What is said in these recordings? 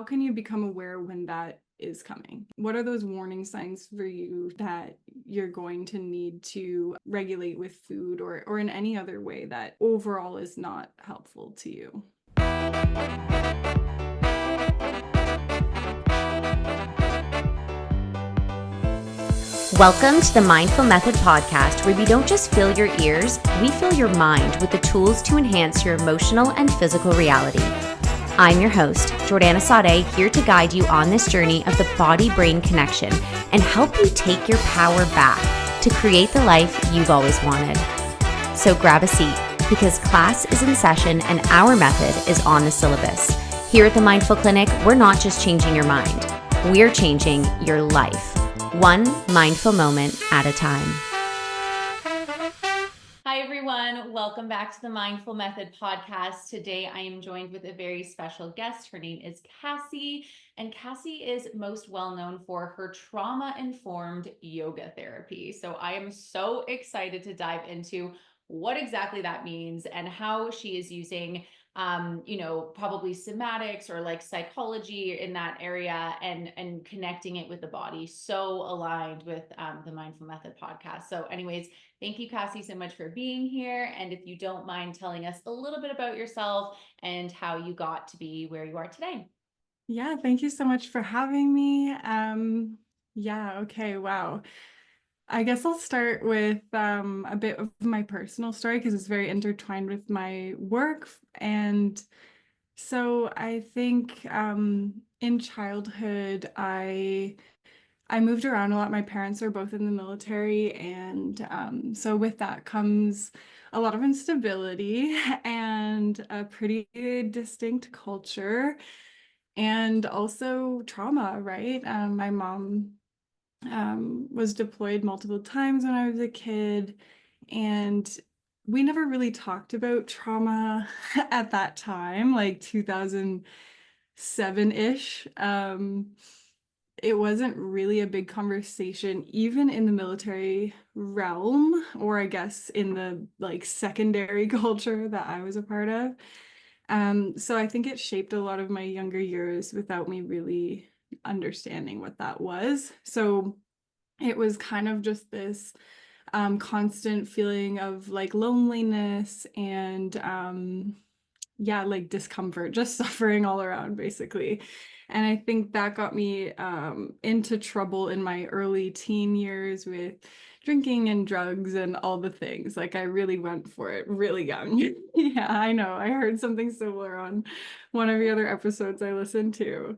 can you become aware when that is coming? What are those warning signs for you that you're going to need to regulate with food or in any other way that overall is not helpful to you? Welcome to the Mindful Method podcast, where we don't just fill your ears, we fill your mind with the tools to enhance your emotional and physical reality. I'm your host, Jordana Sade, here to guide you on this journey of the body-brain connection and help you take your power back to create the life you've always wanted. So grab a seat, because class is in session and our method is on the syllabus. Here at the Mindful Clinic, we're not just changing your mind, we're changing your life. One mindful moment at a time. Hi, everyone. Welcome back to the Mindful Method podcast. Today, I am joined with a very special guest. Her name is Cassie, and Cassie is most well known for her trauma-informed yoga therapy. So I am so excited to dive into what exactly that means and how she is using probably somatics or like psychology in that area and connecting it with the body. So aligned with the Mindful Method podcast. So anyways, thank you, Cassie, so much for being here. And if you don't mind telling us a little bit about yourself and how you got to be where you are today. Yeah, thank you so much for having me. Okay, wow. I guess I'll start with a bit of my personal story because it's very intertwined with my work. And so I think in childhood, I moved around a lot. My parents are both in the military, and so with that comes a lot of instability and a pretty distinct culture, and also trauma, right? My mom was deployed multiple times when I was a kid, and we never really talked about trauma at that time, like 2007-ish. It wasn't really a big conversation, even in the military realm, or I guess in the like secondary culture that I was a part of. So I think it shaped a lot of my younger years without me really understanding what that was. So it was kind of just this constant feeling of like loneliness and like discomfort, just suffering all around basically. And I think that got me into trouble in my early teen years with drinking and drugs and all the things. Like I really went for it really young. Yeah, I know. I heard something similar on one of the other episodes I listened to.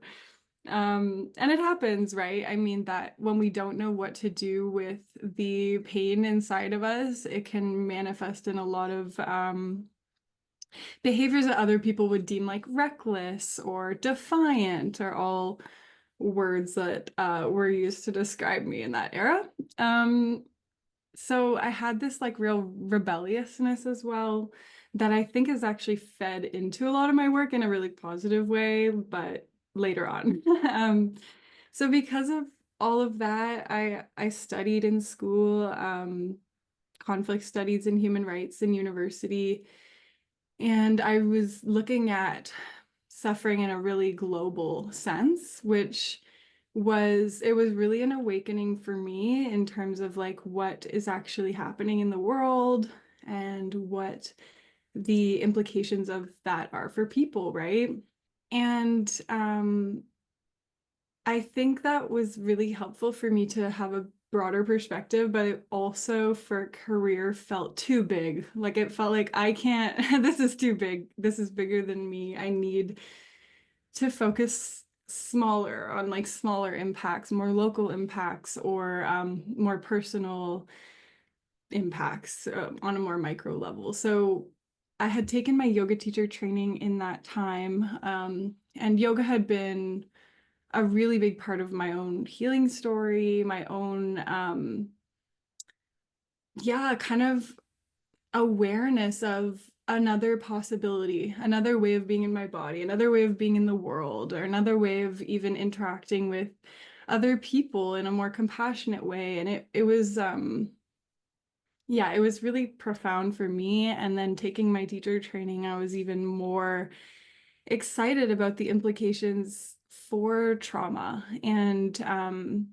And it happens, right? I mean, that when we don't know what to do with the pain inside of us, it can manifest in a lot of behaviors that other people would deem like reckless or defiant, are all words that were used to describe me in that era. So I had this like real rebelliousness as well that I think is actually fed into a lot of my work in a really positive way, but later on. So because of all of that, I studied in school, conflict studies and human rights in university, and I was looking at suffering in a really global sense, which it was really an awakening for me in terms of like what is actually happening in the world and what the implications of that are for people, right? And I think that was really helpful for me to have a broader perspective, but it also for career felt too big. Like it felt like I can't, this is too big. This is bigger than me. I need to focus smaller on like smaller impacts, more local impacts, or more personal impacts on a more micro level. So I had taken my yoga teacher training in that time, and yoga had been a really big part of my own healing story, my own kind of awareness of another possibility, another way of being in my body, another way of being in the world, or another way of even interacting with other people in a more compassionate way. And it was it was really profound for me. And then taking my teacher training, I was even more excited about the implications for trauma. And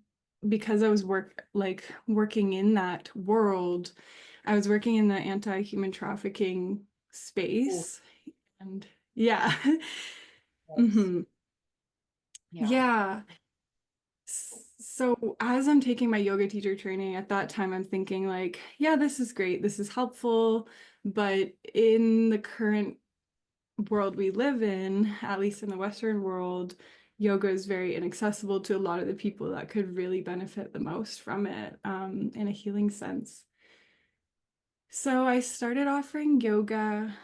because I was working in that world, I was working in the anti-human trafficking Oh, space. And yeah. yes. hmm Yeah. Yeah. So as I'm taking my yoga teacher training at that time, I'm thinking like, yeah, this is great. This is helpful. But in the current world we live in, at least in the Western world, yoga is very inaccessible to a lot of the people that could really benefit the most from it, in a healing sense. So I started offering yoga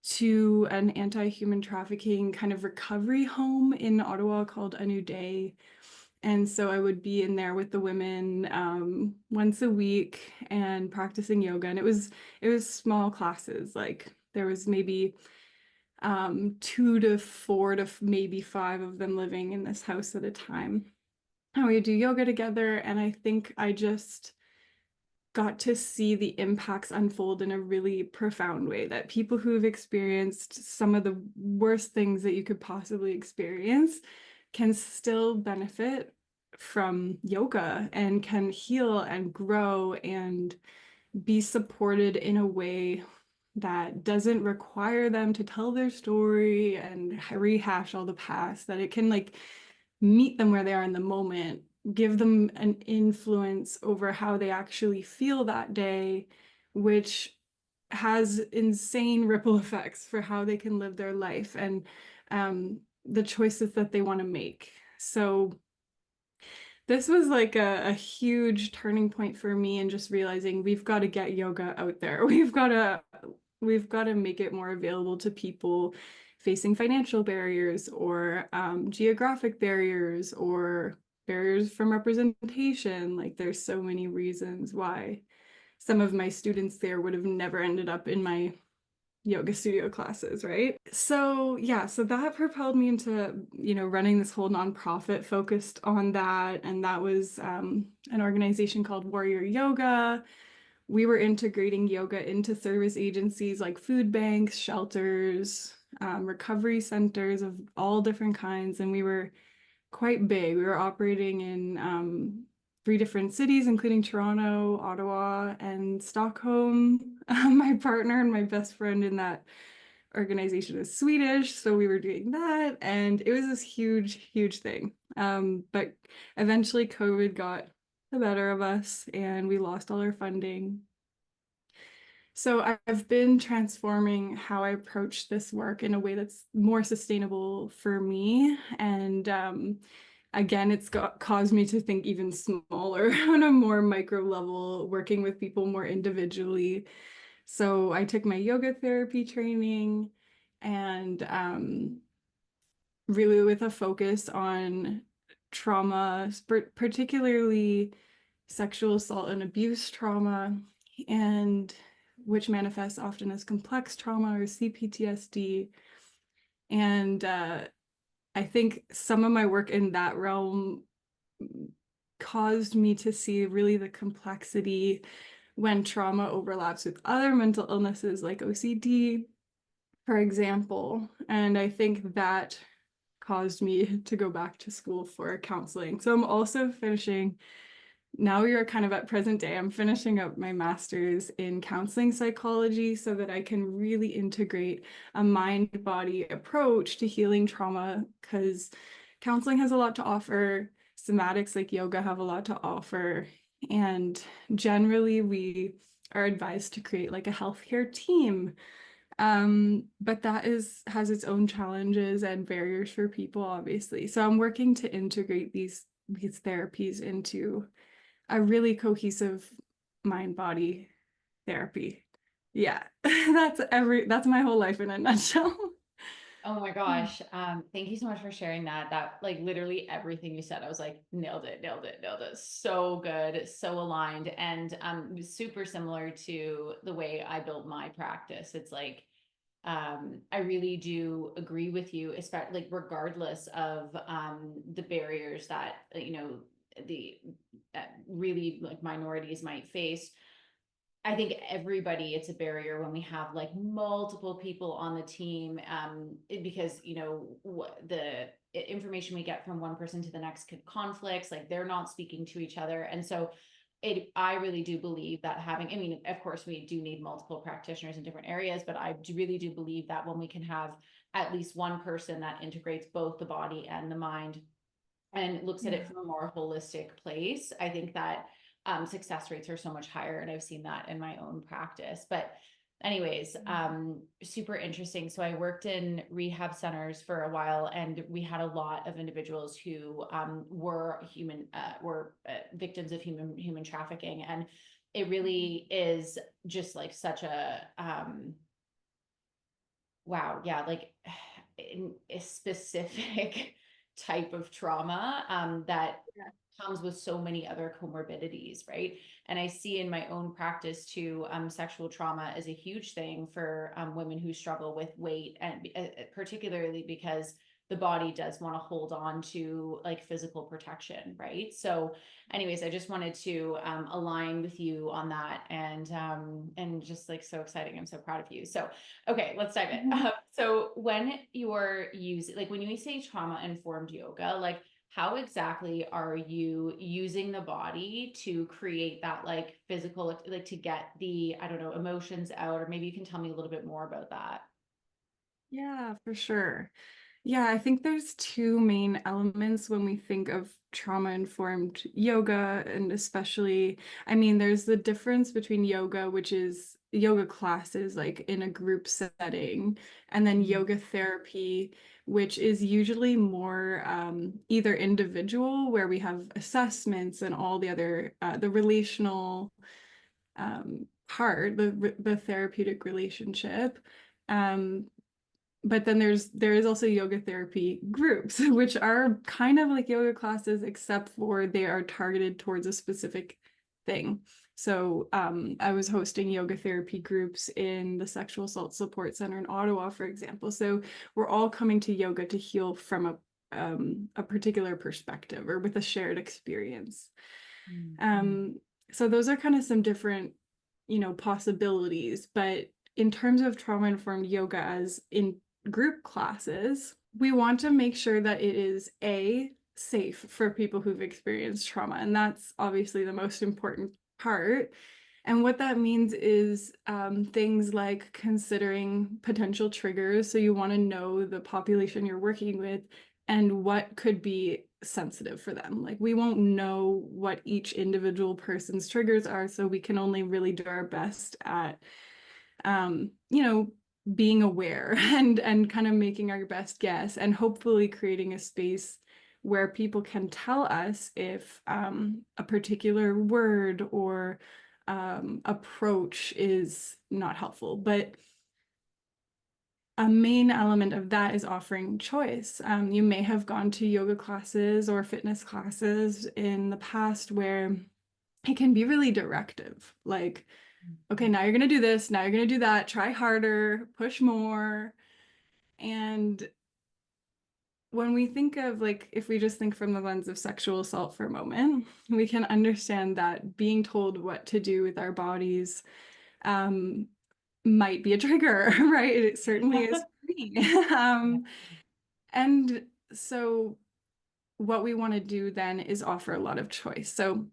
to an anti-human trafficking kind of recovery home in Ottawa called A New Day. And so I would be in there with the women once a week and practicing yoga. And it was small classes. Like there was maybe two to four to maybe five of them living in this house at a time. And we would do yoga together. And I think I just got to see the impacts unfold in a really profound way, that people who've experienced some of the worst things that you could possibly experience can still benefit from yoga and can heal and grow and be supported in a way that doesn't require them to tell their story and rehash all the past, that it can like meet them where they are in the moment, give them an influence over how they actually feel that day, which has insane ripple effects for how they can live their life and the choices that they want to make. So this was like a huge turning point for me, and just realizing we've got to get yoga out there. We've got to make it more available to people facing financial barriers or geographic barriers or barriers from representation. Like there's so many reasons why some of my students there would have never ended up in my yoga studio classes, right? So yeah, so that propelled me into, running this whole nonprofit focused on that. And that was an organization called Warrior Yoga. We were integrating yoga into service agencies like food banks, shelters, recovery centers of all different kinds. And we were quite big. We were operating in three different cities, including Toronto, Ottawa, and Stockholm. My partner and my best friend in that organization is Swedish, so we were doing that, and it was this huge, huge thing. But eventually, COVID got the better of us, and we lost all our funding. So I've been transforming how I approach this work in a way that's more sustainable for me. And again, it's caused me to think even smaller on a more micro level, working with people more individually. So I took my yoga therapy training and really with a focus on trauma, particularly sexual assault and abuse trauma, and which manifests often as complex trauma or CPTSD. And I think some of my work in that realm caused me to see really the complexity when trauma overlaps with other mental illnesses like OCD, for example. And I think that caused me to go back to school for counseling. So I'm also finishing, now we are kind of at present day, I'm finishing up my master's in counseling psychology so that I can really integrate a mind-body approach to healing trauma, because counseling has a lot to offer. Somatics like yoga have a lot to offer. And generally, we are advised to create like a healthcare team, but that has its own challenges and barriers for people, obviously. So I'm working to integrate these therapies into a really cohesive mind-body therapy. Yeah, that's my whole life in a nutshell. Oh my gosh. Thank you so much for sharing that. That like literally everything you said, I was like, nailed it, nailed it, nailed it. So good, so aligned, and super similar to the way I build my practice. It's like I really do agree with you, especially like regardless of the barriers that the really like minorities might face. I think everybody, it's a barrier when we have like multiple people on the team, because the information we get from one person to the next could conflicts, like they're not speaking to each other, and so I really do believe that having, I mean, of course, we do need multiple practitioners in different areas, but really do believe that when we can have at least one person that integrates both the body and the mind and looks at it Yeah. from a more holistic place, I think that success rates are so much higher. And I've seen that in my own practice. But anyways, super interesting. So I worked in rehab centers for a while, and we had a lot of individuals who were victims of human trafficking. And it really is just like such a wow, yeah, like in a specific type of trauma that Yeah. comes with so many other comorbidities, right? And I see in my own practice too, sexual trauma is a huge thing for women who struggle with weight, and particularly because the body does want to hold on to like physical protection, right? So, anyways, I just wanted to align with you on that, and just like so exciting. I'm so proud of you. So, okay, let's dive in. Mhm. So, when you're using, like, when you say trauma informed yoga, like how exactly are you using the body to create that like physical, like to get the, I don't know, emotions out? Or maybe you can tell me a little bit more about that. Yeah, for sure. Yeah, I think there's two main elements when we think of trauma-informed yoga, and especially, I mean, there's the difference between yoga, which is yoga classes like in a group setting, and then Mhm. yoga therapy, which is usually more either individual, where we have assessments and all the other the relational part, the therapeutic relationship. Um, but then there is also yoga therapy groups, which are kind of like yoga classes, except for they are targeted towards a specific thing. So I was hosting yoga therapy groups in the Sexual Assault Support Center in Ottawa, for example. So we're all coming to yoga to heal from a particular perspective or with a shared experience. Mm. Um, so those are kind of some different, possibilities. But in terms of trauma-informed yoga as in group classes, we want to make sure that it is safe for people who've experienced trauma. And that's obviously the most important part. And what that means is things like considering potential triggers. So you want to know the population you're working with and what could be sensitive for them. Like we won't know what each individual person's triggers are, so we can only really do our best at um, you know, being aware and kind of making our best guess and hopefully creating a space where people can tell us if a particular word or approach is not helpful. But a main element of that is offering choice. You may have gone to yoga classes or fitness classes in the past where it can be really directive. Like, okay, now you're going to do this, now you're going to do that, try harder, push more. And when we think of like, if we just think from the lens of sexual assault for a moment, we can understand that being told what to do with our bodies um, might be a trigger, right? It certainly is for me. And so what we want to do then is offer a lot of choice. So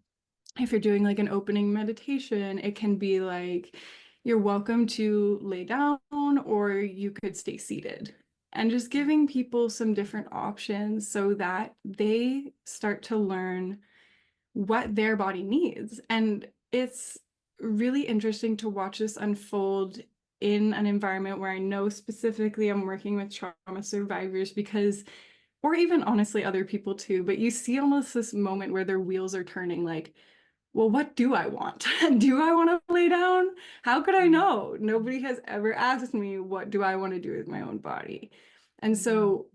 if you're doing like an opening meditation, it can be like, you're welcome to lay down or you could stay seated. And just giving people some different options so that they start to learn what their body needs. And it's really interesting to watch this unfold in an environment where I know specifically I'm working with trauma survivors because, or even honestly other people too, but you see almost this moment where their wheels are turning like, well, what do I want? Do I want to lay down? How could I know? Nobody has ever asked me, what do I want to do with my own body? And Mhm. so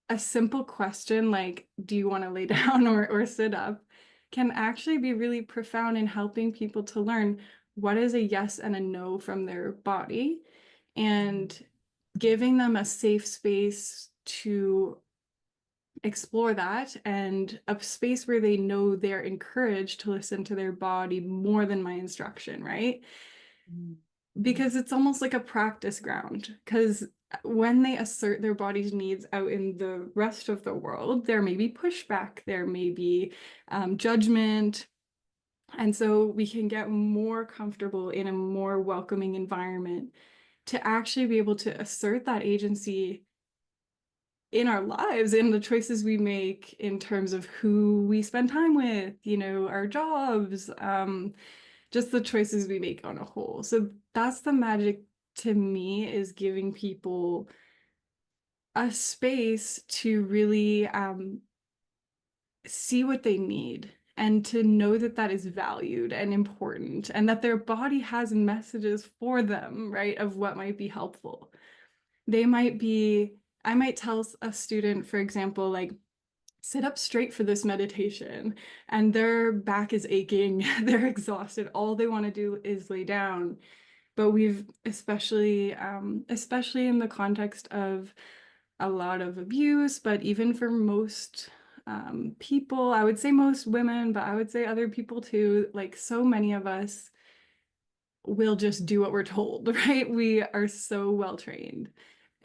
a simple question like, do you want to lay down or sit up can actually be really profound in helping people to learn what is a yes and a no from their body and giving them a safe space to explore that, and a space where they know they're encouraged to listen to their body more than my instruction, right? Mm-hmm. Because it's almost like a practice ground. Because when they assert their body's needs out in the rest of the world, there may be pushback, there may be judgment. And so we can get more comfortable in a more welcoming environment to actually be able to assert that agency in our lives, in the choices we make in terms of who we spend time with, our jobs, just the choices we make on a whole. So that's the magic to me, is giving people a space to really see what they need, and to know that that is valued and important, and that their body has messages for them, right, of what might be helpful. They might be, I might tell a student, for example, like, sit up straight for this meditation, and their back is aching, they're exhausted, all they want to do is lay down. But we've especially in the context of a lot of abuse, but even for most people, I would say most women, but I would say other people too, like, so many of us will just do what we're told, right? We are so well trained,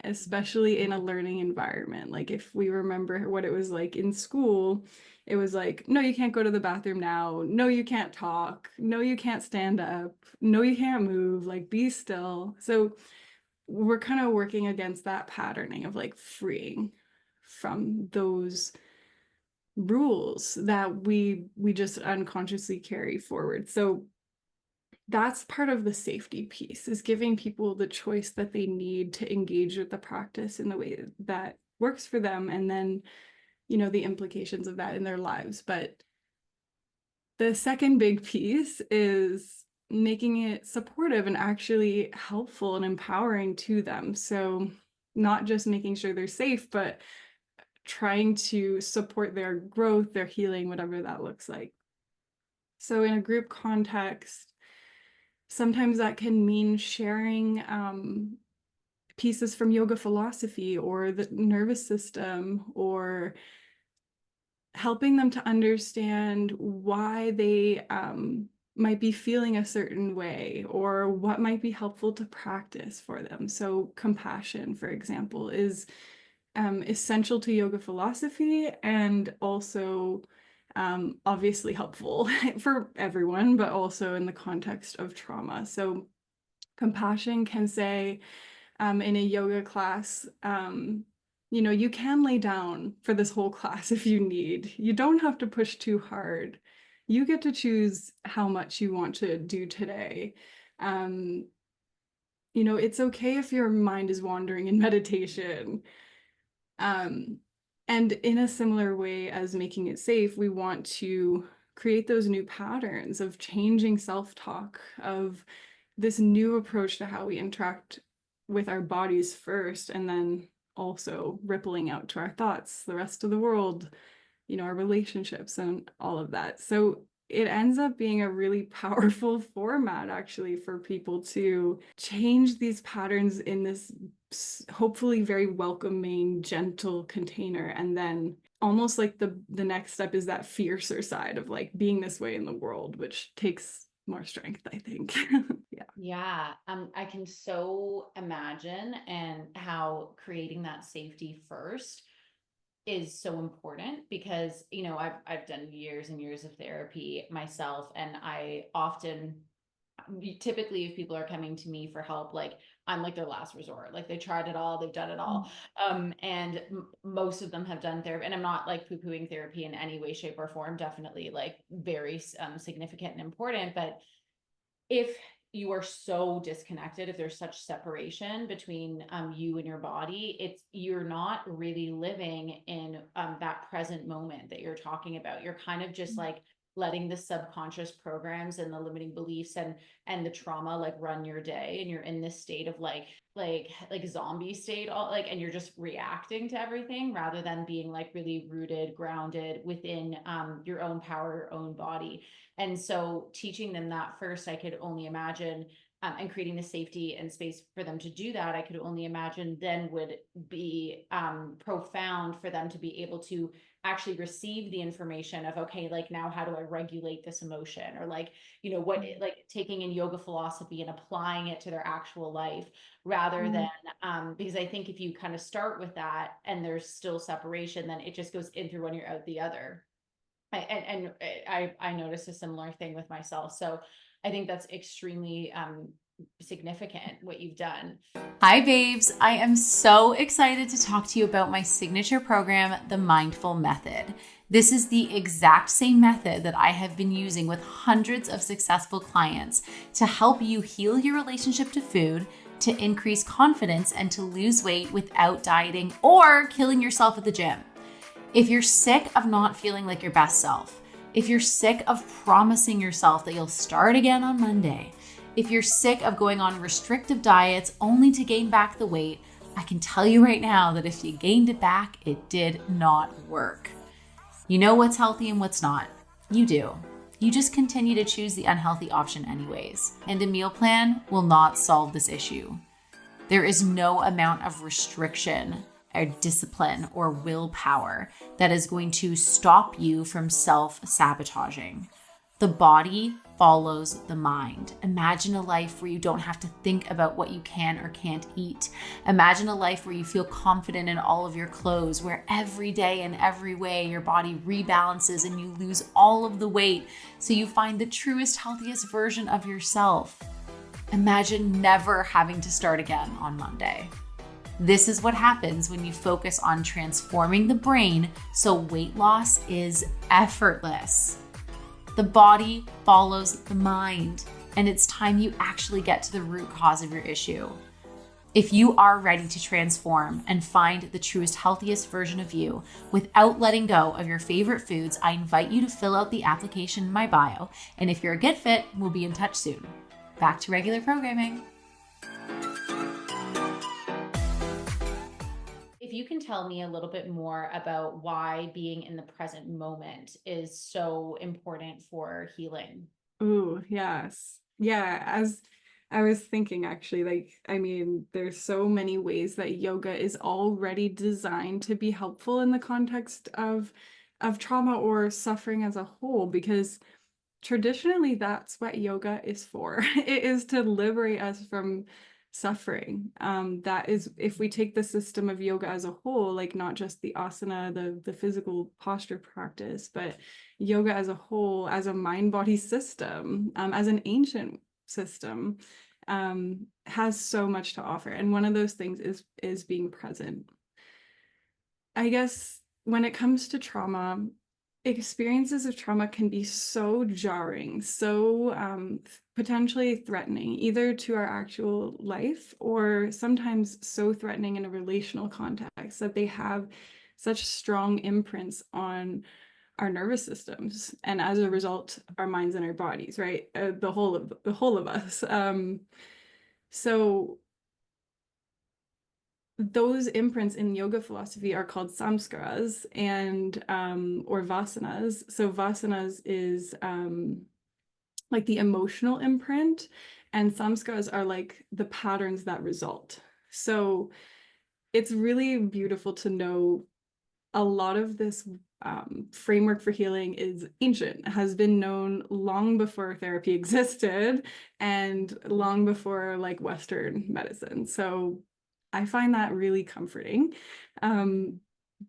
especially in a learning environment. Like, if we remember what it was like in school, it was like, no, you can't go to the bathroom now. No, you can't talk. No, you can't stand up. No, you can't move. Like, be still. So we're kind of working against that patterning of like freeing from those rules that we just unconsciously carry forward. So that's part of the safety piece, is giving people the choice that they need to engage with the practice in the way that works for them, and then the implications of that in their lives. But the second big piece is making it supportive and actually helpful and empowering to them. So not just making sure they're safe, but trying to support their growth, their healing, whatever that looks like. So in a group context, sometimes that can mean sharing pieces from yoga philosophy or the nervous system, or helping them to understand why they might be feeling a certain way, or what might be helpful to practice for them. So compassion, for example, is essential to yoga philosophy, and also obviously helpful for everyone, but also in the context of trauma. So compassion can say, in a yoga class, you can lay down for this whole class if you need. You don't have to push too hard. You get to choose how much you want to do today. Um, it's okay if your mind is wandering in meditation. Um, and in a similar way as making it safe, we want to create those new patterns of changing self-talk, of this new approach to how we interact with our bodies first, and then also rippling out to our thoughts, the rest of the world, our relationships, and all of that. So it ends up being a really powerful format, actually, for people to change these patterns in this hopefully very welcoming, gentle container. And then almost like the next step is that fiercer side of like being this way in the world, which takes more strength, I think. Yeah. Yeah, I can so imagine and how creating that safety first is so important because, I've done years and years of therapy myself, and I often, typically, if people are coming to me for help, like, I'm like their last resort. Like, they tried it all, they've done it all. And most of them have done therapy, and I'm not like poo-pooing therapy in any way, shape, or form. Definitely like very significant and important, but if you are so disconnected, if there's such separation between you and your body, you're not really living in that present moment that you're talking about. You're kind of just like letting the subconscious programs and the limiting beliefs and the trauma like run your day, and you're in this state of like zombie state, all like, and you're just reacting to everything rather than being like really rooted, grounded within your own power, your own body. And so teaching them that first, I could only imagine and creating the safety and space for them to do that, I could only imagine then would be profound for them to be able to actually receive the information of, okay, like now how do I regulate this emotion? Or like, you know, what, like taking in yoga philosophy and applying it to their actual life rather than, because I think if you kind of start with that and there's still separation, then it just goes in through one ear out the other. I noticed a similar thing with myself. So I think that's extremely significant what you've done. Hi, babes. I am so excited to talk to you about my signature program, the Mindful Method. This is the exact same method that I have been using with hundreds of successful clients to help you heal your relationship to food, to increase confidence, and to lose weight without dieting or killing yourself at the gym. If you're sick of not feeling like your best self, if you're sick of promising yourself that you'll start again on Monday, if you're sick of going on restrictive diets only to gain back the weight, I can tell you right now that if you gained it back, it did not work. You know what's healthy and what's not. You do. You just continue to choose the unhealthy option anyways. And a meal plan will not solve this issue. There is no amount of restriction or discipline or willpower that is going to stop you from self-sabotaging. The body follows the mind. Imagine a life where you don't have to think about what you can or can't eat. Imagine a life where you feel confident in all of your clothes, where every day and every way your body rebalances and you lose all of the weight so you find the truest, healthiest version of yourself. Imagine never having to start again on Monday. This is what happens when you focus on transforming the brain so weight loss is effortless. The body follows the mind, and it's time you actually get to the root cause of your issue. If you are ready to transform and find the truest, healthiest version of you without letting go of your favorite foods, I invite you to fill out the application in my bio. And if you're a good fit, we'll be in touch soon. Back to regular programming. If you can tell me a little bit more about why being in the present moment is so important for healing. Ooh, yes. Yeah, as I was thinking actually, like, I mean, there's so many ways that yoga is already designed to be helpful in the context of trauma or suffering as a whole, because traditionally that's what yoga is for. It is to liberate us from suffering. That is, if we take the system of yoga as a whole, like not just the asana, the physical posture practice, but yoga as a whole, as a mind-body system, as an ancient system, has so much to offer. And one of those things is being present. I guess when it comes to trauma, experiences of trauma can be so jarring, so potentially threatening, either to our actual life or sometimes so threatening in a relational context that they have such strong imprints on our nervous systems, and as a result, our minds and our bodies, right? The whole of us. So those imprints in yoga philosophy are called samskaras and or vasanas. So vasanas is like the emotional imprint, and samskaras are like the patterns that result. So it's really beautiful to know a lot of this framework for healing is ancient, has been known long before therapy existed and long before like Western medicine. So I find that really comforting,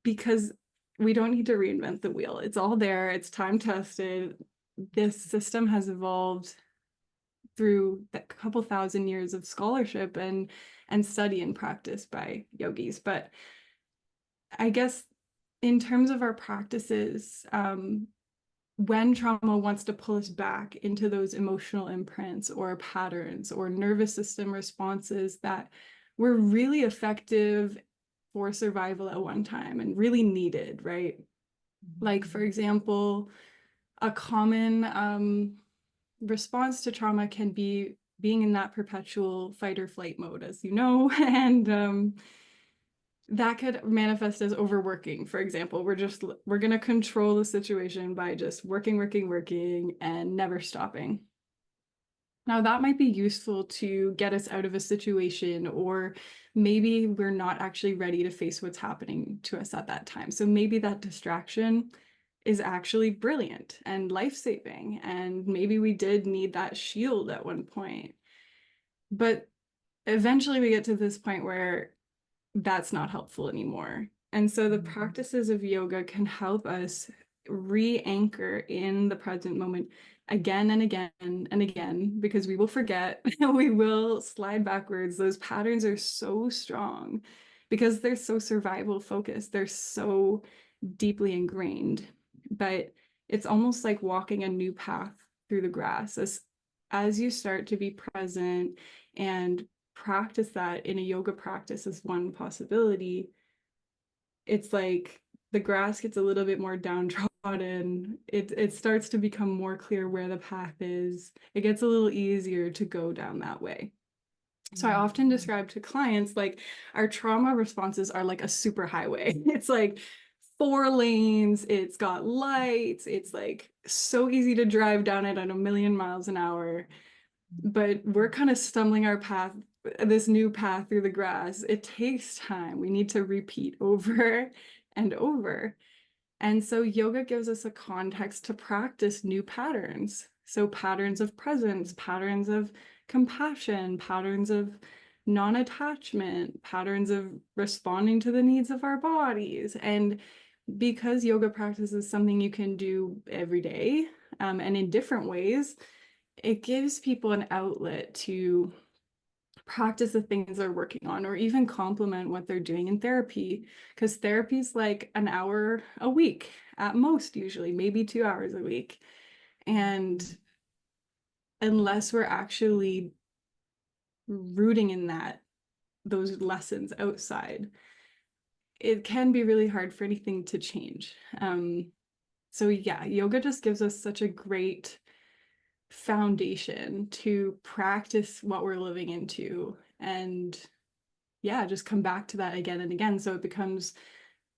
because we don't need to reinvent the wheel. It's all there. It's time tested. This system has evolved through a couple thousand years of scholarship and study and practice by yogis. But I guess in terms of our practices, when trauma wants to pull us back into those emotional imprints or patterns or nervous system responses that were really effective for survival at one time and really needed, right? Like, for example, a common response to trauma can be being in that perpetual fight or flight mode, as you know, and that could manifest as overworking. For example, we're going to control the situation by just working and never stopping. Now, that might be useful to get us out of a situation, or maybe we're not actually ready to face what's happening to us at that time. So maybe that distraction is actually brilliant and life-saving, and maybe we did need that shield at one point. But eventually we get to this point where that's not helpful anymore. And so the practices of yoga can help us re-anchor in the present moment again and again and again, because we will forget, we will slide backwards. Those patterns are so strong because they're so survival focused. They're so deeply ingrained. But it's almost like walking a new path through the grass. As you start to be present and practice that in a yoga practice as one possibility, it's like the grass gets a little bit more downtrodden. It starts to become more clear where the path is. It gets a little easier to go down that way. So I often describe to clients like our trauma responses are like a super highway. It's like 4 lanes, it's got lights, it's like so easy to drive down it at a million miles an hour. But we're kind of stumbling our path, this new path through the grass. It takes time. We need to repeat over and over. And so yoga gives us a context to practice new patterns. So patterns of presence, patterns of compassion, patterns of non-attachment, patterns of responding to the needs of our bodies. And because yoga practice is something you can do every day, and in different ways, it gives people an outlet to practice the things they're working on, or even complement what they're doing in therapy, because therapy is like an hour a week at most, usually maybe 2 hours a week. And unless we're actually rooting in those lessons outside, it can be really hard for anything to change. So yeah, yoga just gives us such a great foundation to practice what we're living into, and yeah, just come back to that again and again, so it becomes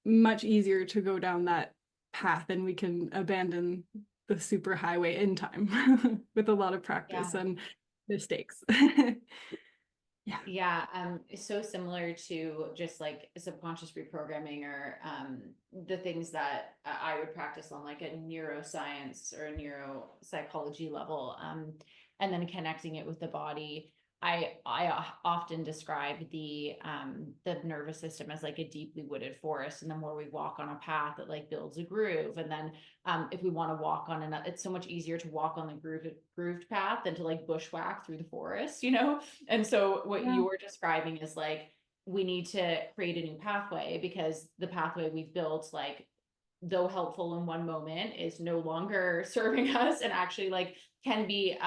much easier to go down that path, and we can abandon the super highway in time with a lot of practice Yeah. and mistakes. Yeah. Yeah, it's so similar to just like subconscious reprogramming or the things that I would practice on like a neuroscience or a neuropsychology level, and then connecting it with the body. I often describe the nervous system as like a deeply wooded forest, and the more we walk on a path, it like builds a groove, and then if we want to walk on another, it's so much easier to walk on the grooved path than to like bushwhack through the forest, you know? And so what Yeah. you're describing is like, we need to create a new pathway because the pathway we've built, like, though helpful in one moment, is no longer serving us and actually like can be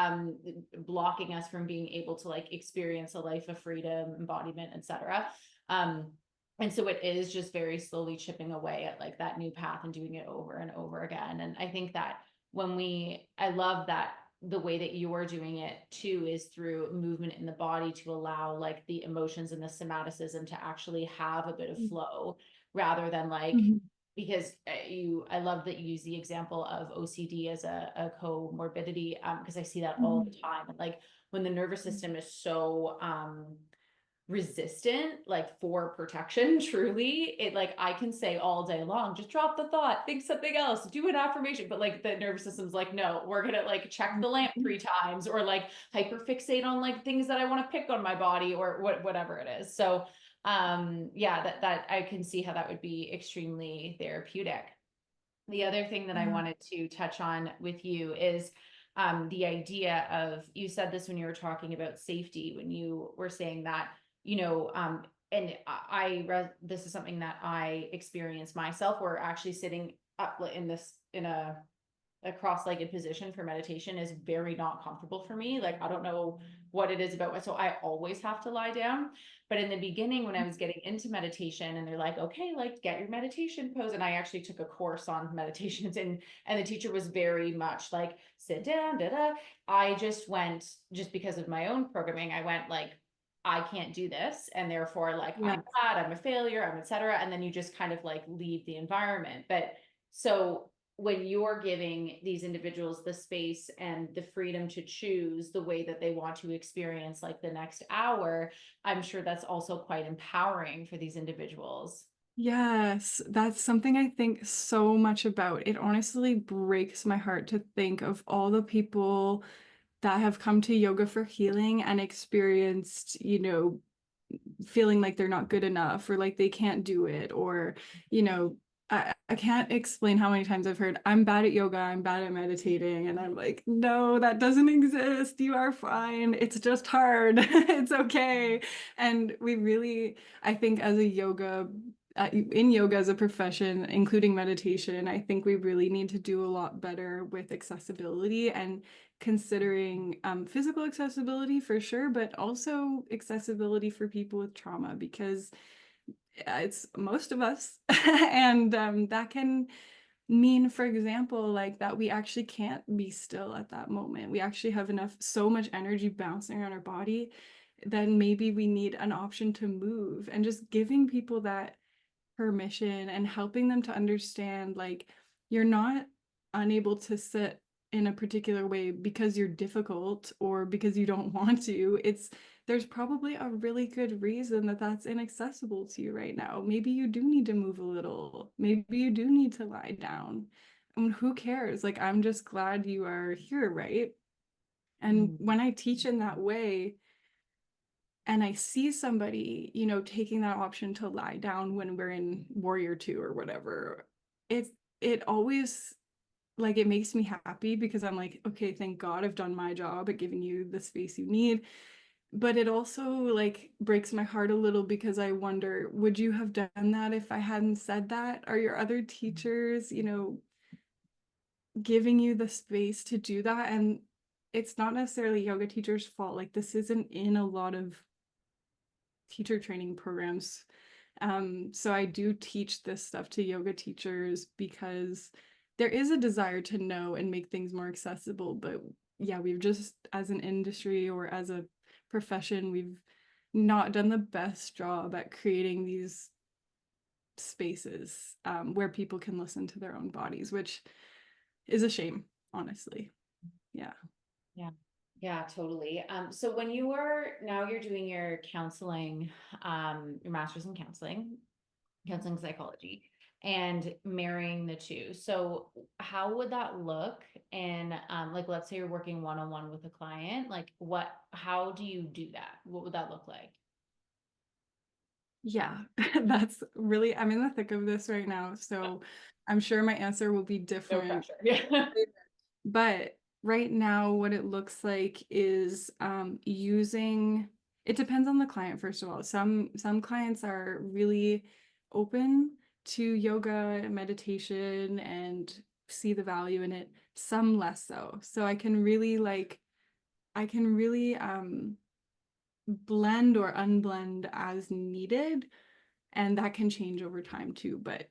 blocking us from being able to like experience a life of freedom, embodiment, etc. Um, and so it is just very slowly chipping away at like that new path and doing it over and over again. And I think that I love that the way that you're doing it too is through movement in the body to allow like the emotions and the somaticism to actually have a bit of flow rather than like, Mhm. because I love that you use the example of OCD as a comorbidity, because I see that all the Mhm. time. And like when the nervous system is so resistant, like for protection, truly, it like I can say all day long, just drop the thought, think something else, do an affirmation. But like the nervous system's like, no, we're gonna like check the lamp 3 times or like hyperfixate on like things that I want to pick on my body or whatever it is. So yeah, that I can see how that would be extremely therapeutic. The other thing that I Yeah. wanted to touch on with you is the idea of, you said this when you were talking about safety, when you were saying that, you know, and this is something that I experienced myself, where actually sitting up in a cross-legged position for meditation is very not comfortable for me. Like, I don't know what it is about. So I always have to lie down. But in the beginning, when I was getting into meditation and they're like, okay, like get your meditation pose. And I actually took a course on meditations, and the teacher was very much like, sit down, da, da. I just went, just because of my own programming, I went like, I can't do this. And therefore, like, Yeah. I'm bad, I'm a failure, I'm etc. And then you just kind of like leave the environment. But so when you're giving these individuals the space and the freedom to choose the way that they want to experience like the next hour, I'm sure that's also quite empowering for these individuals. Yes, that's something I think so much about. It honestly breaks my heart to think of all the people that have come to yoga for healing and experienced, feeling like they're not good enough or like they can't do it, or, I can't explain how many times I've heard, I'm bad at yoga, I'm bad at meditating. And I'm like, no, that doesn't exist. You are fine. It's just hard. It's okay. And we really, I think as a yoga, in yoga as a profession, including meditation, I think we really need to do a lot better with accessibility and considering physical accessibility for sure, but also accessibility for people with trauma, because it's most of us. And that can mean, for example, like that we actually can't be still at that moment. We actually have so much energy bouncing around our body, then maybe we need an option to move, and just giving people that permission and helping them to understand, like, you're not unable to sit in a particular way because you're difficult or because you don't want to. There's probably a really good reason that that's inaccessible to you right now. Maybe you do need to move a little. Maybe you do need to lie down. And who cares? Like, I'm just glad you are here, right? And when I teach in that way, and I see somebody, taking that option to lie down when we're in Warrior 2 or whatever, it always, like, it makes me happy, because I'm like, okay, thank God I've done my job at giving you the space you need. But it also, like, breaks my heart a little, because I wonder, would you have done that if I hadn't said that? Are your other teachers, giving you the space to do that? And it's not necessarily yoga teachers' fault. Like, this isn't in a lot of teacher training programs. So I do teach this stuff to yoga teachers because there is a desire to know and make things more accessible. But yeah, we've just, as an industry or as a profession, we've not done the best job at creating these spaces where people can listen to their own bodies, which is a shame, honestly. Yeah. Yeah. Yeah, totally. So when now you're doing your counseling, your master's in counseling psychology, and marrying the two. So how would that look? And like, let's say you're working one-on-one with a client, like how do you do that? What would that look like? Yeah, that's really, I'm in the thick of this right now. So I'm sure my answer will be No different. pressure. Yeah. But right now, what it looks like is it depends on the client, first of all. Some clients are really open to yoga, meditation, and see the value in it. Some less so. So I can really blend or unblend as needed, and that can change over time too. But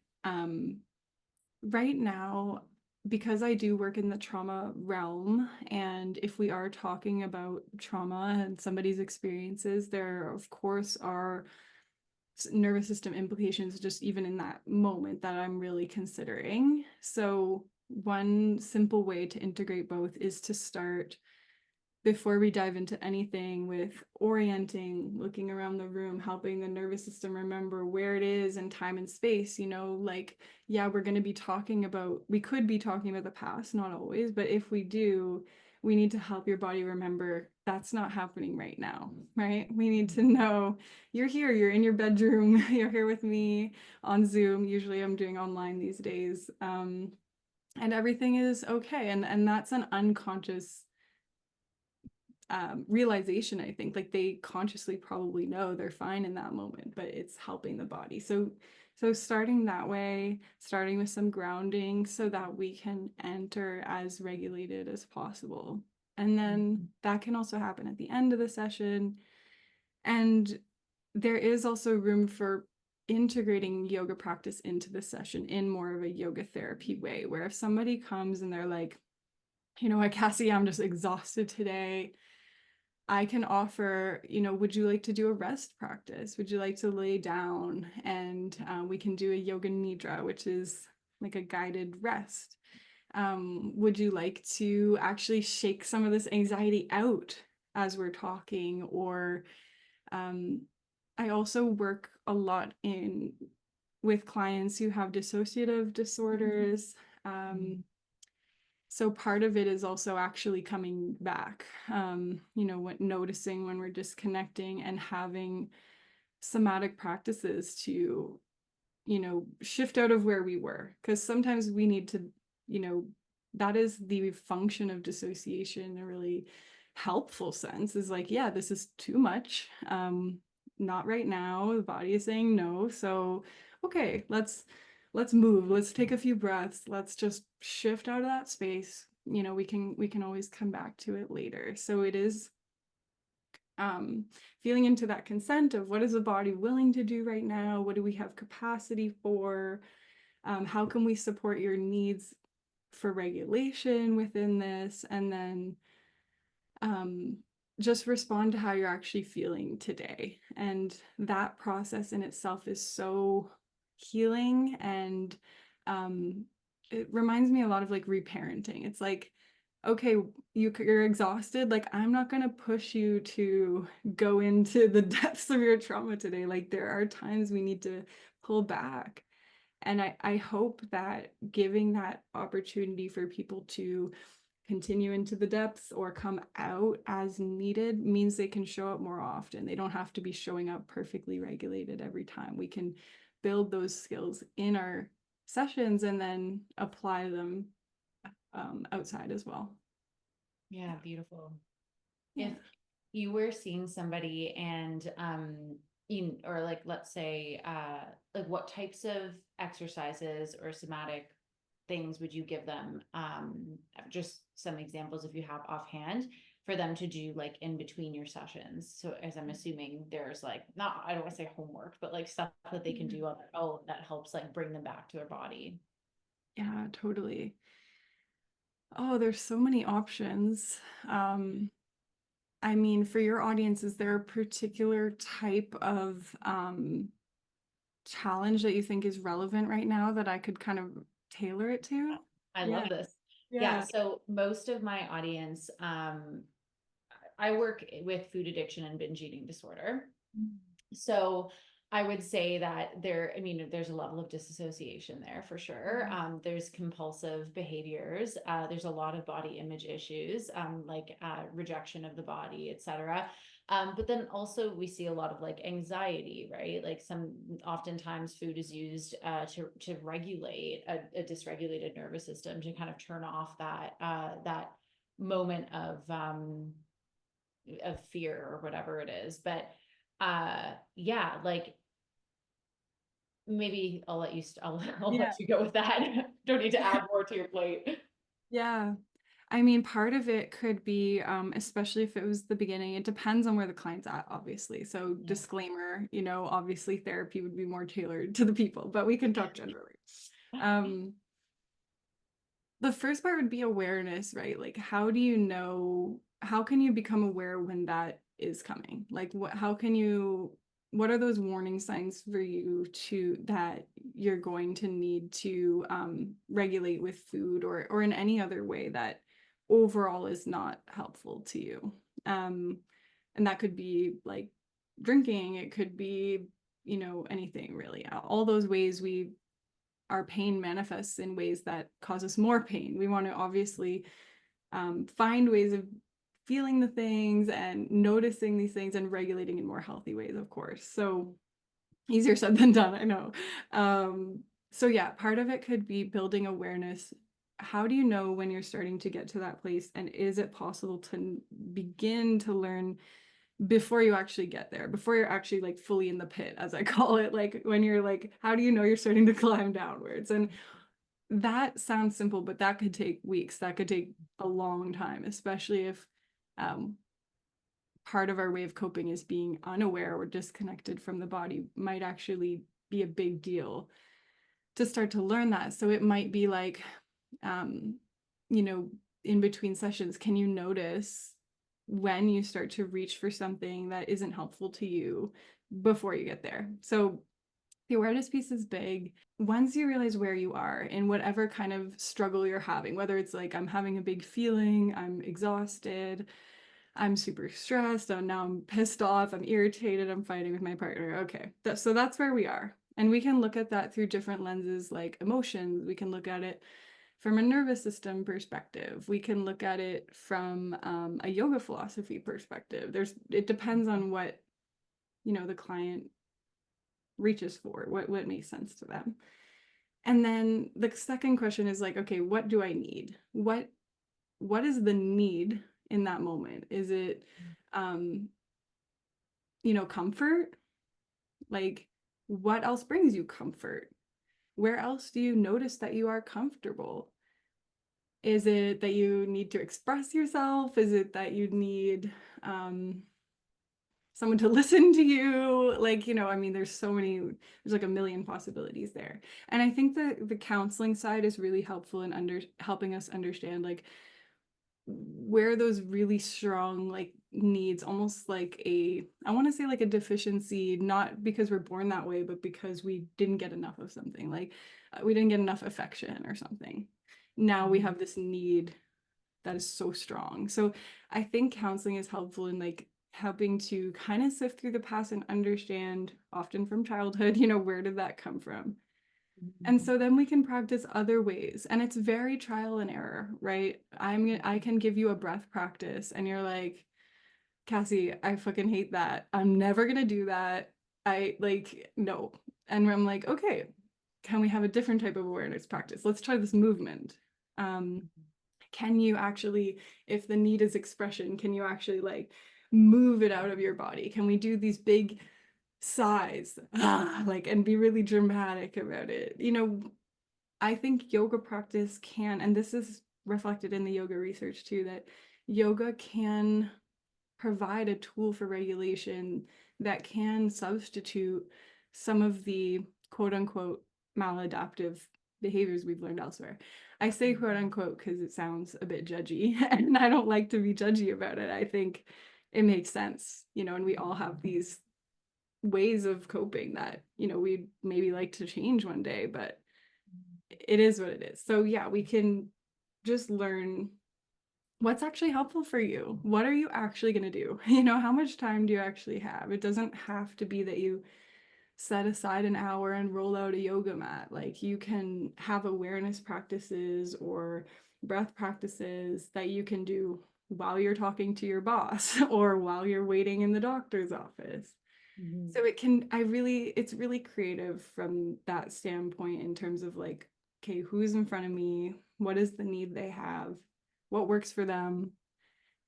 right now, because I do work in the trauma realm, and if we are talking about trauma and somebody's experiences, there of course are nervous system implications just even in that moment that I'm really considering. So one simple way to integrate both is to start, before we dive into anything, with orienting, looking around the room, helping the nervous system remember where it is in time and space. Like, yeah, we could be talking about the past, not always, but if we do, we need to help your body remember that's not happening right now, right? We need to know you're here, you're in your bedroom, you're here with me on Zoom. Usually I'm doing online these days. And everything is okay. And that's an unconscious realization. I think, like, they consciously probably know they're fine in that moment, but it's helping the body. So starting that way, starting with some grounding so that we can enter as regulated as possible. And then that can also happen at the end of the session. And there is also room for integrating yoga practice into the session in more of a yoga therapy way, where if somebody comes and they're like, Cassie, I'm just exhausted today, I can offer, would you like to do a rest practice? Would you like to lay down? And we can do a yoga nidra, which is like a guided rest. Would you like to actually shake some of this anxiety out as we're talking? Or I also work a lot with clients who have dissociative disorders. So part of it is also actually coming back, noticing when we're disconnecting and having somatic practices to, shift out of where we were. Because sometimes we need to, that is the function of dissociation in a really helpful sense, is like, yeah, this is too much. Not right now. The body is saying no. So, okay, let's move. Let's take a few breaths. Let's just shift out of that space. We can always come back to it later. So it is feeling into that consent of what is the body willing to do right now? What do we have capacity for? How can we support your needs for regulation within this? And then just respond to how you're actually feeling today. And that process in itself is so healing. And it reminds me a lot of like reparenting. It's like, okay, you're exhausted. Like, I'm not going to push you to go into the depths of your trauma today. Like, there are times we need to pull back. And I hope that giving that opportunity for people to continue into the depths or come out as needed means they can show up more often. They don't have to be showing up perfectly regulated every time. We can build those skills in our sessions and then apply them outside as well. Yeah, beautiful. Yeah. If you were seeing somebody and or like let's say like what types of exercises or somatic things would you give them? Just some examples if you have offhand for them to do like in between your sessions. So as I'm assuming there's like not I don't want to say homework, but like stuff that they can do on their own that helps like bring them back to their body. Yeah, totally. Oh, there's so many options. I mean, for your audience, is there a particular type of challenge that you think is relevant right now that I could kind of tailor it to? I Yeah. love this. Yeah, Yeah. so most of my audience, I work with food addiction and binge eating disorder. So I would say that I mean, there's a level of disassociation there for sure. There's compulsive behaviors. There's a lot of body image issues, like rejection of the body, etc. But then also we see a lot of like anxiety, right? Like oftentimes food is used to regulate a dysregulated nervous system to kind of turn off that moment of fear or whatever it is. But yeah, like maybe I'll Yeah. let you go with that. Don't need to add more to your plate. Yeah. I mean, part of it could be, especially if it was the beginning, it depends on where the client's at, obviously. So, Yeah. disclaimer, obviously therapy would be more tailored to the people, but we can talk generally. Um, the first part would be awareness, right? Like, how can you become aware when that is coming? Like, what are those warning signs for you that you're going to need to regulate with food or in any other way that overall is not helpful to you? And that could be like drinking, it could be, anything really. All those ways our pain manifests in ways that cause us more pain. We want to obviously find ways of feeling the things and noticing these things and regulating in more healthy ways, of course. So easier said than done, I know. So yeah, part of it could be building awareness. How do you know when you're starting to get to that place? And is it possible to begin to learn before you actually get there, before you're actually like fully in the pit, as I call it, like when you're like, how do you know you're starting to climb downwards? And that sounds simple, but that could take weeks. That could take a long time, especially if part of our way of coping is being unaware or disconnected from the body might actually be a big deal to start to learn that. So it might be like, um, in between sessions, can you notice when you start to reach for something that isn't helpful to you before you get there? So the awareness piece is big. Once you realize where you are in whatever kind of struggle you're having, whether it's like I'm having a big feeling, I'm exhausted, I'm super stressed, oh, now I'm pissed off, I'm irritated, I'm fighting with my partner. Okay, so that's where we are. And we can look at that through different lenses like emotions. We can look at it from a nervous system perspective. We can look at it from a yoga philosophy perspective. It depends on what, the client reaches for, what makes sense to them. And then the second question is like, okay, what do I need? What is the need in that moment? Is it comfort? Like, what else brings you comfort? Where else do you notice that you are comfortable? Is it that you need to express yourself? Is it that you need someone to listen to you? Like, I mean, there's like a million possibilities there. And I think that the counseling side is really helpful in helping us understand like where those really strong like needs, almost like I want to say like a deficiency, not because we're born that way, but because we didn't get enough of something, like we didn't get enough affection or something. Now we have this need that is so strong. So I think counseling is helpful in like helping to kind of sift through the past and understand, often from childhood, where did that come from? And so then we can practice other ways. And it's very trial and error, right? I can give you a breath practice and you're like, Cassie, I fucking hate that. I'm never gonna do that. I like, no. And I'm like, okay, can we have a different type of awareness practice? Let's try this movement. Can you actually, if the need is expression, can you actually like move it out of your body? Can we do these big sighs, like, and be really dramatic about it? I think yoga practice can, and this is reflected in the yoga research too, that yoga can provide a tool for regulation that can substitute some of the quote unquote maladaptive behaviors we've learned elsewhere. I say quote unquote because it sounds a bit judgy, and I don't like to be judgy about it. I think it makes sense, and we all have these ways of coping that, we'd maybe like to change one day, but it is what it is. So yeah, we can just learn what's actually helpful for you. What are you actually going to do? How much time do you actually have? It doesn't have to be that you set aside an hour and roll out a yoga mat. Like, you can have awareness practices or breath practices that you can do while you're talking to your boss or while you're waiting in the doctor's office. So it's really creative from that standpoint in terms of like, okay, who's in front of me? What is the need they have? What works for them?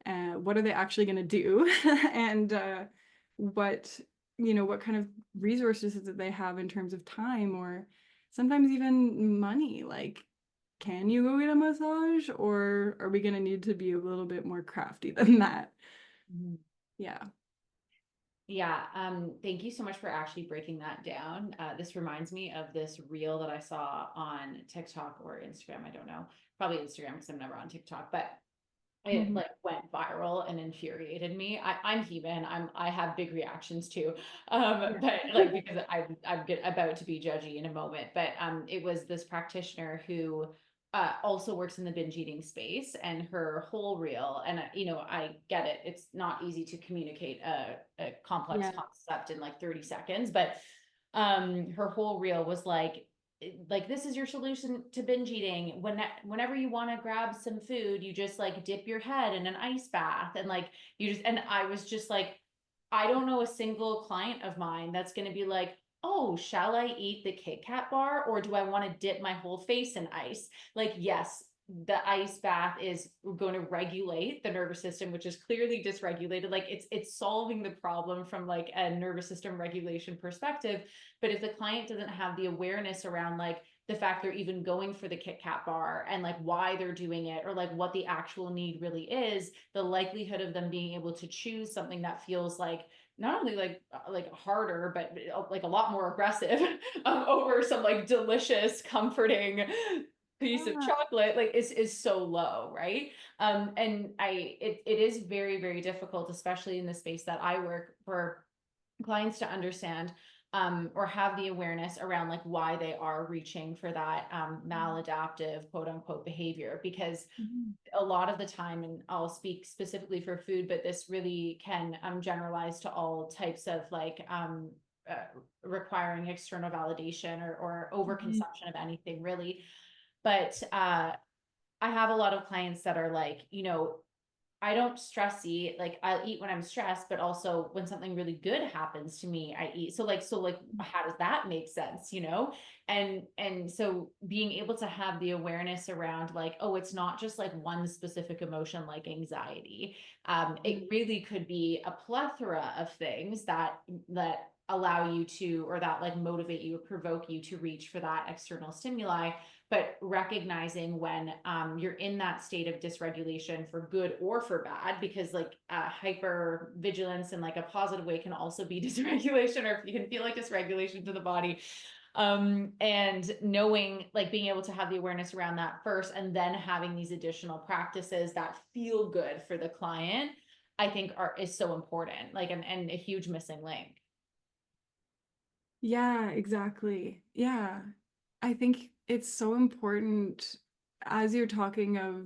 What are they actually going to do? And what kind of resources that they have in terms of time or sometimes even money? Like, can you go get a massage, or are we going to need to be a little bit more crafty than that? Yeah. Yeah, thank you so much for actually breaking that down. This reminds me of this reel that I saw on TikTok or Instagram. I don't know, probably Instagram because I'm never on TikTok, but it Mhm. like went viral and infuriated me. I'm human. I have big reactions too. Yeah. But like because about to be judgy in a moment. But it was this practitioner who also works in the binge eating space, and her whole reel, and I get it. It's not easy to communicate a complex Yeah. concept in like 30 seconds, but her whole reel was like this is your solution to binge eating. Whenever you want to grab some food, you just like dip your head in an ice bath, and like and I was just like, I don't know a single client of mine that's going to be like, oh, shall I eat the Kit Kat bar, or do I want to dip my whole face in ice? Like, yes, the ice bath is going to regulate the nervous system, which is clearly dysregulated. Like, it's solving the problem from like a nervous system regulation perspective. But if the client doesn't have the awareness around like the fact they're even going for the Kit Kat bar and like why they're doing it, or like what the actual need really is, the likelihood of them being able to choose something that feels like not only like harder, but like a lot more aggressive over some like delicious, comforting piece of Yeah. chocolate, like is so low, right? And it is very, very difficult, especially in the space that I work, for clients to understand or have the awareness around like why they are reaching for that maladaptive quote unquote behavior. Because Mhm. a lot of the time, and I'll speak specifically for food, but this really can generalize to all types of like uh, requiring external validation or Mhm. overconsumption of anything really. But I have a lot of clients that are like, I don't stress eat. Like I'll eat when I'm stressed, but also when something really good happens to me, I eat. So like how does that make sense, And so being able to have the awareness around like, oh, it's not just like one specific emotion like anxiety. It really could be a plethora of things that allow you to, or that like motivate you or provoke you to reach for that external stimuli, but recognizing when you're in that state of dysregulation for good or for bad, because like hyper vigilance in like a positive way can also be dysregulation, or you can feel like dysregulation to the body. And knowing, like being able to have the awareness around that first, and then having these additional practices that feel good for the client, I think is so important, like, and a huge missing link. Yeah, exactly. Yeah. I think it's so important as you're talking of,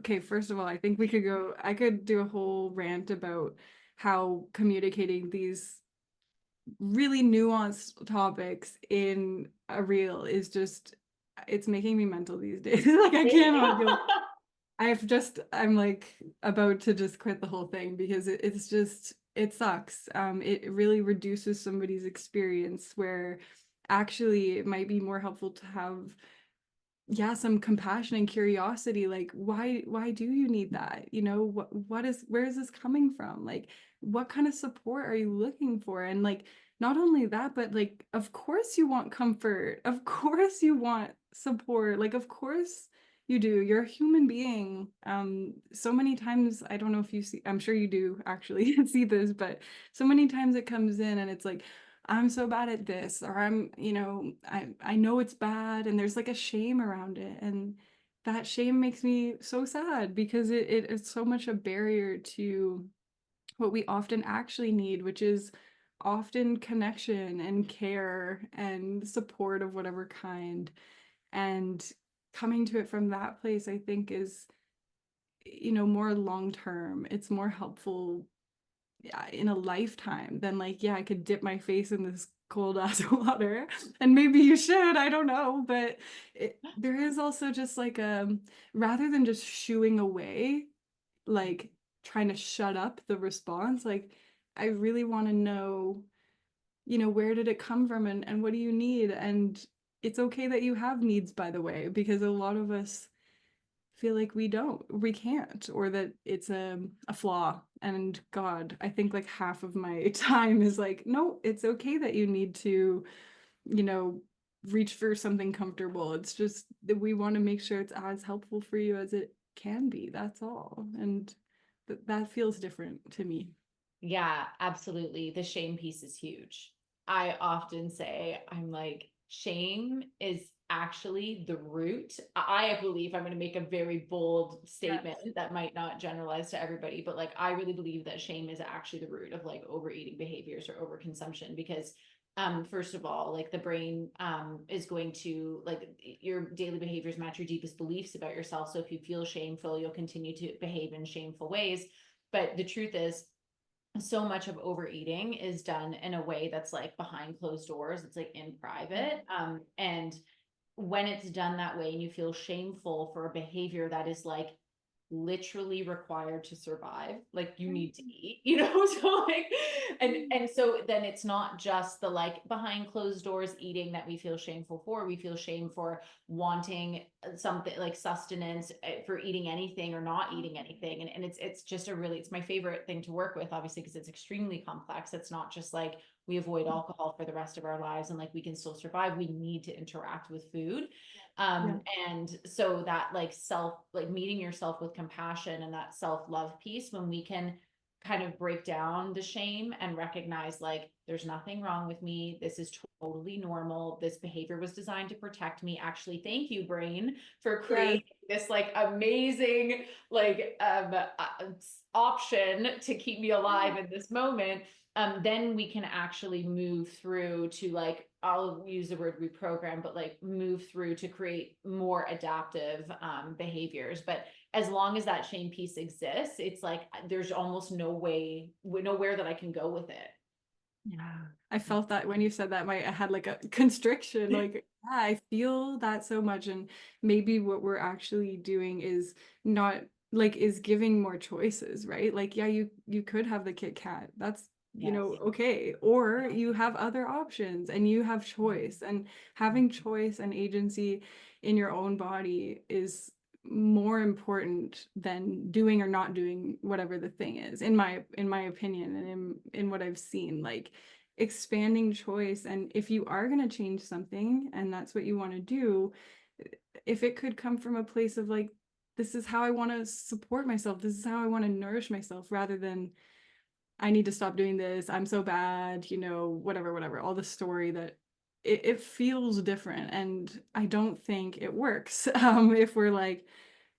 okay, first of all, I think I could do a whole rant about how communicating these really nuanced topics in a reel is just, it's making me mental these days. Like I cannot do it. I'm like about to just quit the whole thing because it's just, it sucks. It really reduces somebody's experience where actually it might be more helpful to have, yeah, some compassion and curiosity. Like why do you need that? Where is this coming from? Like what kind of support are you looking for? And like not only that, but like of course you want comfort, of course you want support, like of course you do. You're a human being. So many times, I don't know if you see, I'm sure you do actually see this, but so many times it comes in and it's like, I'm so bad at this, or I know it's bad, and there's like a shame around it. And that shame makes me so sad because it is so much a barrier to what we often actually need, which is often connection and care and support of whatever kind. And coming to it from that place, I think is, more long term. It's more helpful, yeah, in a lifetime than like, yeah, I could dip my face in this cold ass water, and maybe you should, I don't know, but there is also just like rather than just shooing away, like trying to shut up the response, like I really want to know, where did it come from, and what do you need? And it's okay that you have needs, by the way, because a lot of us feel like we can't, or that it's a flaw. And God, I think like half of my time is like, no, it's okay that you need to, you know, reach for something comfortable. It's just that we want to make sure it's as helpful for you as it can be. That's all. And that feels different to me. Yeah, absolutely. The shame piece is huge. I often say, I'm like, shame is actually the root. I believe, I'm going to make a very bold statement Yes. that might not generalize to everybody, but like, I really believe that shame is actually the root of like overeating behaviors or overconsumption. Because first of all, like the brain is going to, like, your daily behaviors match your deepest beliefs about yourself. So if you feel shameful, you'll continue to behave in shameful ways. But the truth is, so much of overeating is done in a way that's like behind closed doors. It's like in private. And when it's done that way and you feel shameful for a behavior that is like literally required to survive, like you need to eat, so like, and so then it's not just the like behind closed doors eating that we feel shameful for. We feel shame for wanting something like sustenance, for eating anything or not eating anything. And it's just it's my favorite thing to work with, obviously, because it's extremely complex. It's not just like we avoid alcohol for the rest of our lives and like we can still survive. We need to interact with food. Yeah. And so that like like meeting yourself with compassion and that self-love piece, when we can kind of break down the shame and recognize like there's nothing wrong with me, this is totally normal, this behavior was designed to protect me. Actually, thank you, brain, for Yes. creating this like amazing like option to keep me alive in this moment. then we can actually move through to like, I'll use the word reprogram, but like move through to create more adaptive behaviors. But as long as that shame piece exists, it's like there's almost no way, nowhere that I can go with it. Yeah, I felt that when you said that, I had like a constriction. Like, yeah, I feel that so much. And maybe what we're actually doing is not like is giving more choices, right? Like, yeah, you could have the Kit Kat. That's, Yes. okay. Or you have other options and you have choice. And having choice and agency in your own body is more important than doing or not doing whatever the thing is, in my opinion, and in what I've seen. Like, expanding choice, and if you are going to change something and that's what you want to do, if it could come from a place of like, this is how I want to support myself, this is how I want to nourish myself, rather than I need to stop doing this, I'm so bad, whatever, all the story that it feels different. And I don't think it works if we're like,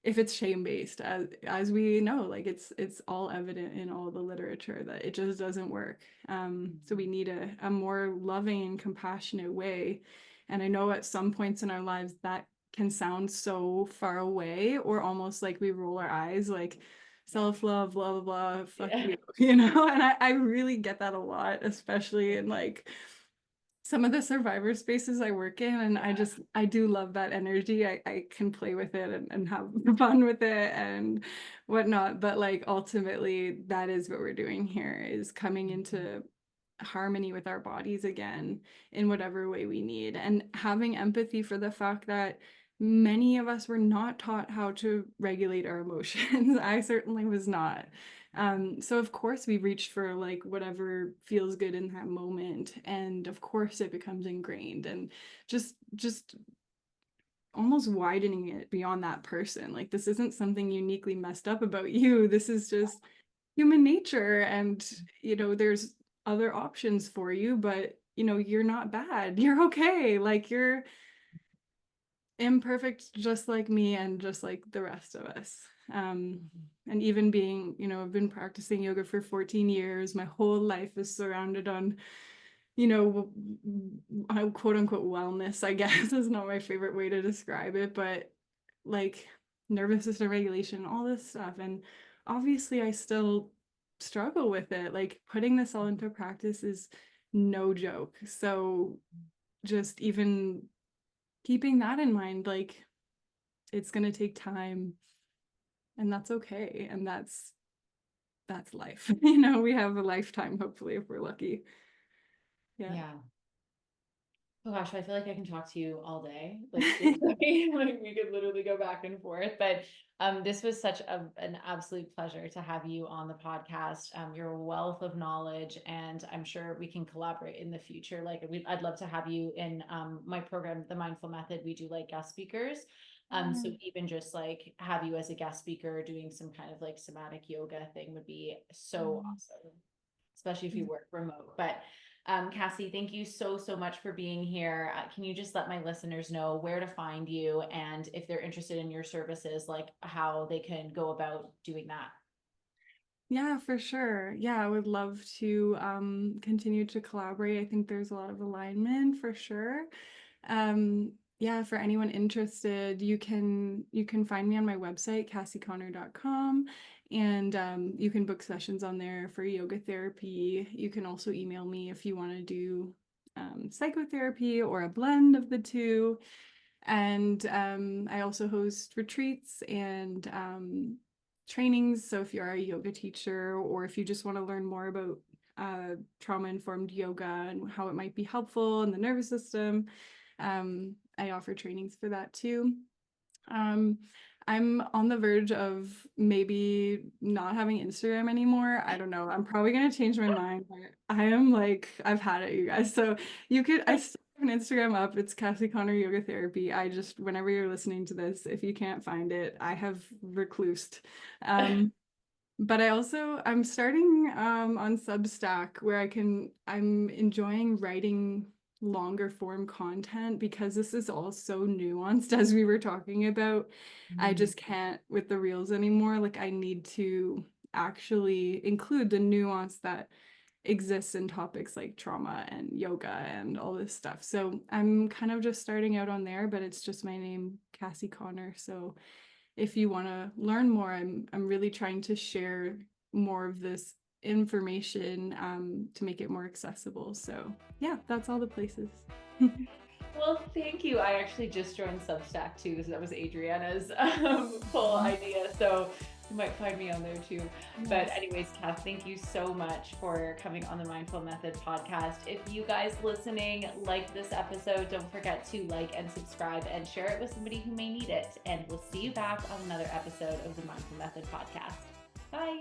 if it's shame based, as we know, like it's all evident in all the literature that it just doesn't work. So we need a more loving and compassionate way. And I know at some points in our lives that can sound so far away, or almost like we roll our eyes, like self-love, blah blah blah, fuck Yeah. you, and I really get that a lot, especially in like some of the survivor spaces I work in, and I do love that energy. I can play with it and have fun with it and whatnot. But like ultimately that is what we're doing here, is coming into harmony with our bodies again in whatever way we need, and having empathy for the fact that many of us were not taught how to regulate our emotions. I certainly was not. So of course we reached for like whatever feels good in that moment, and of course it becomes ingrained, and just almost widening it beyond that person. Like, this isn't something uniquely messed up about you. This is just human nature, and there's other options for you, but you're not bad. You're okay. Like, you're imperfect just like me and just like the rest of us. And even being, I've been practicing yoga for 14 years. My whole life is surrounded on, quote unquote wellness, I guess is not my favorite way to describe it, but like nervous system regulation, all this stuff. And obviously I still struggle with it. Like, putting this all into practice is no joke. So just even keeping that in mind, like, it's going to take time, and that's okay. And that's life. We have a lifetime, hopefully, if we're lucky. Yeah. Yeah. Oh gosh, I feel like I can talk to you all day. Like, seriously, like we could literally go back and forth. But this was such an absolute pleasure to have you on the podcast. You're a wealth of knowledge, and I'm sure we can collaborate in the future. Like, I'd love to have you in my program, The Mindful Method. We do like guest speakers. So even just like have you as a guest speaker doing some kind of like somatic yoga thing would be so awesome, especially if you work remote. But Cassie, thank you so, so much for being here. Can you just let my listeners know where to find you, and if they're interested in your services, like how they can go about doing that? Yeah, for sure. Yeah, I would love to continue to collaborate. I think there's a lot of alignment for sure. Yeah, for anyone interested, you can find me on my website, cassieconnor.com, and you can book sessions on there for yoga therapy. You can also email me if you want to do psychotherapy or a blend of the two. And I also host retreats and trainings. So if you're a yoga teacher, or if you just want to learn more about trauma-informed yoga and how it might be helpful in the nervous system, I offer trainings for that too. Um, I'm on the verge of maybe not having Instagram anymore. I don't know. I'm probably gonna change my mind, but I am like, I've had it, you guys. So I still have an Instagram up. It's Cassie Connor Yoga Therapy. I just, whenever you're listening to this, if you can't find it, I have reclused. But I'm starting on Substack, where I'm enjoying writing longer form content, because this is all so nuanced, as we were talking about. I just can't with the reels anymore. Like, I need to actually include the nuance that exists in topics like trauma and yoga and all this stuff. So I'm kind of just starting out on there, but it's just my name, Cassie Connor. So if you want to learn more, I'm really trying to share more of this information to make it more accessible. So yeah, that's all the places. Well, thank you. I actually just joined Substack too, because that was Adriana's full idea. So you might find me on there too. Nice. But anyways, Kath, thank you so much for coming on the Mindful Method podcast. If you guys listening like this episode, don't forget to like and subscribe and share it with somebody who may need it. And we'll see you back on another episode of the Mindful Method podcast. Bye.